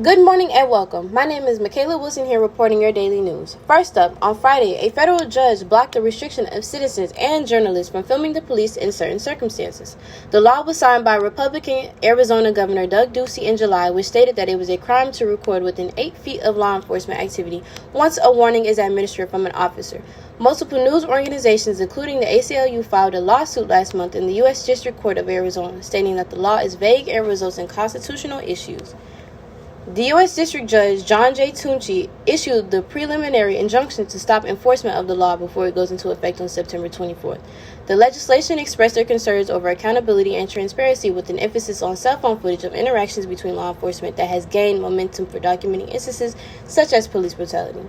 Good morning and welcome. My name is Michaela Wilson here reporting your daily news. First up, on Friday, a federal judge blocked the restriction of citizens and journalists from filming the police in certain circumstances. The law was signed by Republican Arizona Governor Doug Ducey in July, which stated that it was a crime to record within 8 feet of law enforcement activity once a warning is administered from an officer. Multiple news organizations, including the ACLU, filed a lawsuit last month in the U.S. District Court of Arizona, stating that the law is vague and results in constitutional issues. The U.S. District Judge John J. Tucci issued the preliminary injunction to stop enforcement of the law before it goes into effect on September 24th. The legislation expressed their concerns over accountability and transparency with an emphasis on cell phone footage of interactions between law enforcement that has gained momentum for documenting instances such as police brutality.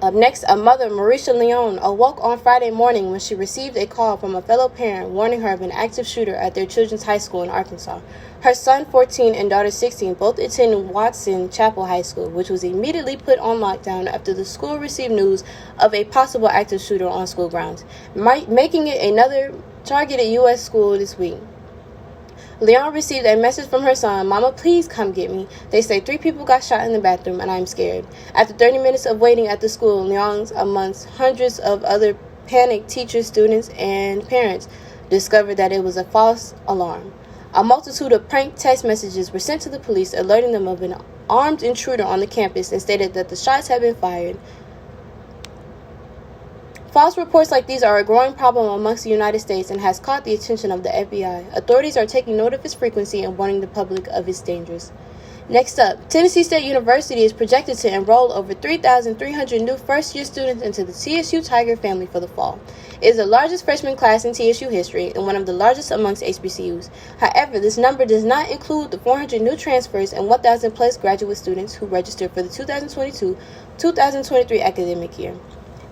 Up next, a mother, Marisha Leone, awoke on Friday morning when she received a call from a fellow parent warning her of an active shooter at their children's high school in Arkansas. Her son, 14, and daughter, 16, both attend Watson Chapel High School, which was immediately put on lockdown after the school received news of a possible active shooter on school grounds, making it another targeted U.S. school this week. Leon received a message from her son, "Mama, please come get me. They say 3 people got shot in the bathroom and I'm scared." After 30 minutes of waiting at the school, Leon's, amongst hundreds of other panicked teachers, students, and parents, discovered that it was a false alarm. A multitude of prank text messages were sent to the police, alerting them of an armed intruder on the campus, and stated that the shots had been fired. False reports like these are a growing problem amongst the United States and has caught the attention of the FBI. Authorities are taking note of its frequency and warning the public of its dangers. Next up, Tennessee State University is projected to enroll over 3,300 new first-year students into the TSU Tiger family for the fall. It is the largest freshman class in TSU history and one of the largest amongst HBCUs. However, this number does not include the 400 new transfers and 1,000-plus graduate students who registered for the 2022-2023 academic year.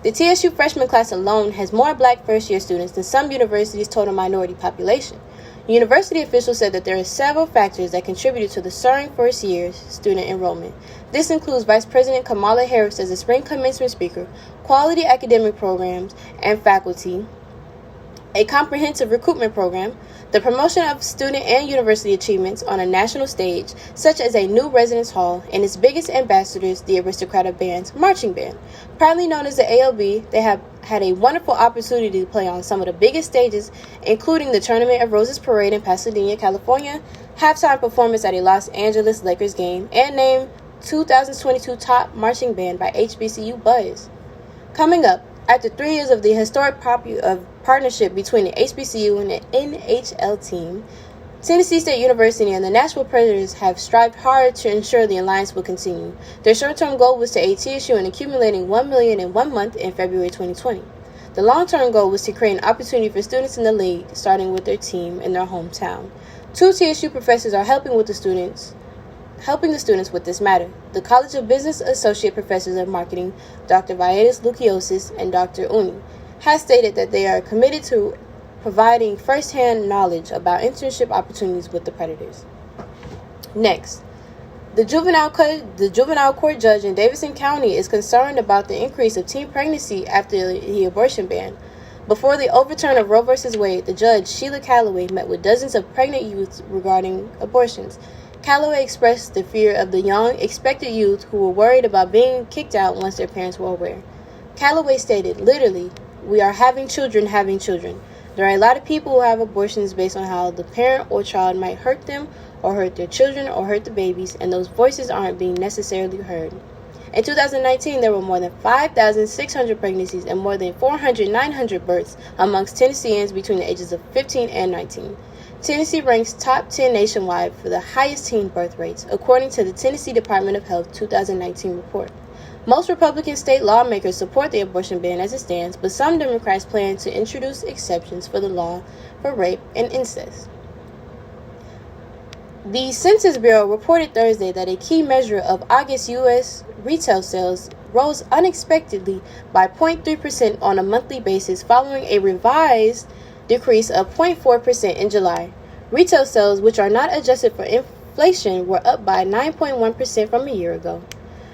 The TSU freshman class alone has more black first-year students than some universities' total minority population. University officials said that there are several factors that contributed to the soaring first-year student enrollment. This includes Vice President Kamala Harris as a spring commencement speaker, quality academic programs and faculty, a comprehensive recruitment program, the promotion of student and university achievements on a national stage, such as a new residence hall, and its biggest ambassadors, the Aristocratic Band's marching band. Proudly known as the ALB, they have had a wonderful opportunity to play on some of the biggest stages, including the Tournament of Roses Parade in Pasadena, California, halftime performance at a Los Angeles Lakers game, and named 2022 Top Marching Band by HBCU Buzz. Coming up, after 3 years of the historic partnership between the HBCU and the NHL team, Tennessee State University and the Nashville Predators have strived hard to ensure the alliance will continue. Their short-term goal was to aid TSU in accumulating $1 million in 1 month in February 2020. The long-term goal was to create an opportunity for students in the league, starting with their team in their hometown. 2 TSU professors are helping the students with this matter. The College of Business Associate Professors of Marketing, Dr. Vietas Lukiosis and Dr. Uni, has stated that they are committed to providing first-hand knowledge about internship opportunities with the Predators. Next, the juvenile court judge in Davidson County is concerned about the increase of teen pregnancy after the abortion ban. Before the overturn of Roe v. Wade, the judge, Sheila Calloway, met with dozens of pregnant youths regarding abortions. Calloway expressed the fear of the young, expected youth who were worried about being kicked out once their parents were aware. Calloway stated, "Literally, we are having children. There are a lot of people who have abortions based on how the parent or child might hurt them or hurt their children or hurt the babies, and those voices aren't being necessarily heard." In 2019, there were more than 5,600 pregnancies and more than 900 births amongst Tennesseans between the ages of 15 and 19. Tennessee ranks top 10 nationwide for the highest teen birth rates, according to the Tennessee Department of Health 2019 report. Most Republican state lawmakers support the abortion ban as it stands, but some Democrats plan to introduce exceptions for the law for rape and incest. The Census Bureau reported Thursday that a key measure of August U.S. retail sales rose unexpectedly by 0.3% on a monthly basis following a revised decrease of 0.4% in July. Retail sales, which are not adjusted for inflation, were up by 9.1% from a year ago.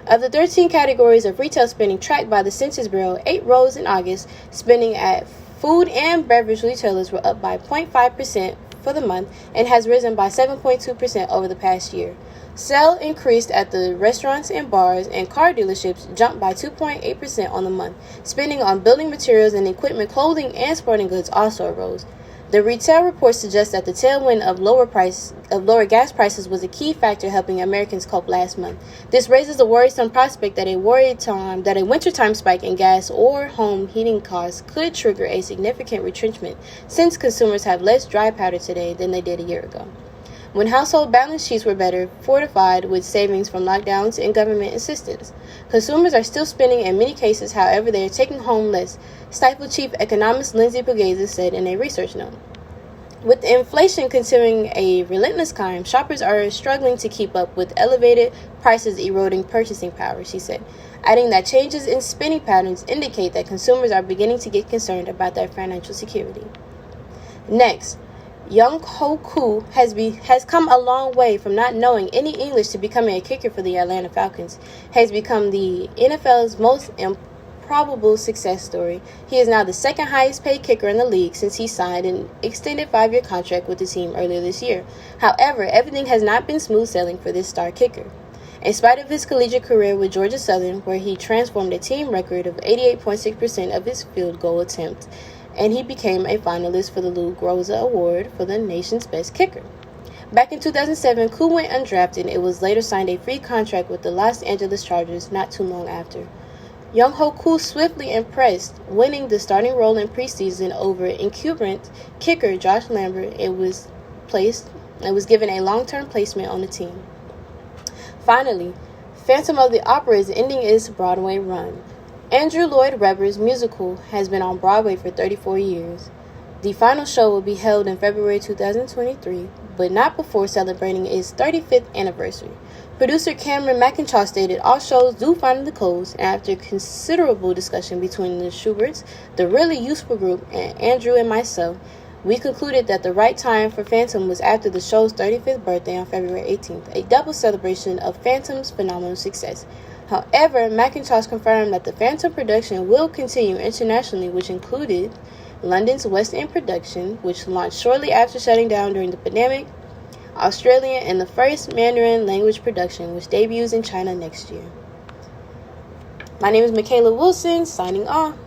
Of the 13 categories of retail spending tracked by the Census Bureau, 8 rose in August. Spending at food and beverage retailers were up by 0.5%, for the month and has risen by 7.2% over the past year. Sales increased at the restaurants and bars, and car dealerships jumped by 2.8% on the month. Spending on building materials and equipment, clothing, and sporting goods also arose. The retail report suggests that the tailwind of lower gas prices was a key factor helping Americans cope last month. This raises the worrisome prospect that a wintertime spike in gas or home heating costs could trigger a significant retrenchment, since consumers have less dry powder today than they did a year ago. When household balance sheets were better fortified with savings from lockdowns and government assistance. Consumers are still spending in many cases, however, they are taking home less, Stifel chief economist Lindsay Borghese said in a research note. With inflation continuing a relentless climb, shoppers are struggling to keep up with elevated prices eroding purchasing power, she said, adding that changes in spending patterns indicate that consumers are beginning to get concerned about their financial security. Next, Young Ho Koo has come a long way from not knowing any English to becoming a kicker for the Atlanta Falcons. He has become the NFL's most improbable success story. He is now the second highest paid kicker in the league since he signed an extended 5-year contract with the team earlier this year. However, everything has not been smooth sailing for this star kicker. In spite of his collegiate career with Georgia Southern, where he transformed a team record of 88.6% of his field goal attempts, and he became a finalist for the Lou Groza Award for the nation's best kicker. Back in 2007, Koo went undrafted and was later signed a free contract with the Los Angeles Chargers not too long after. Young Ho Koo swiftly impressed, winning the starting role in preseason over incumbent kicker Josh Lambert and was given a long-term placement on the team. Finally, Phantom of the Opera is ending its Broadway run. Andrew Lloyd Webber's musical has been on Broadway for 34 years. The final show will be held in February 2023, but not before celebrating its 35th anniversary. Producer Cameron McIntosh stated all shows do finally close, and after considerable discussion between the Schuberts, the Really Useful Group, and Andrew and myself, we concluded that the right time for Phantom was after the show's 35th birthday on February 18th, a double celebration of Phantom's phenomenal success. However, McIntosh confirmed that the Phantom production will continue internationally, which included London's West End production, which launched shortly after shutting down during the pandemic, Australia, and the first Mandarin language production, which debuts in China next year. My name is Michaela Wilson, signing off.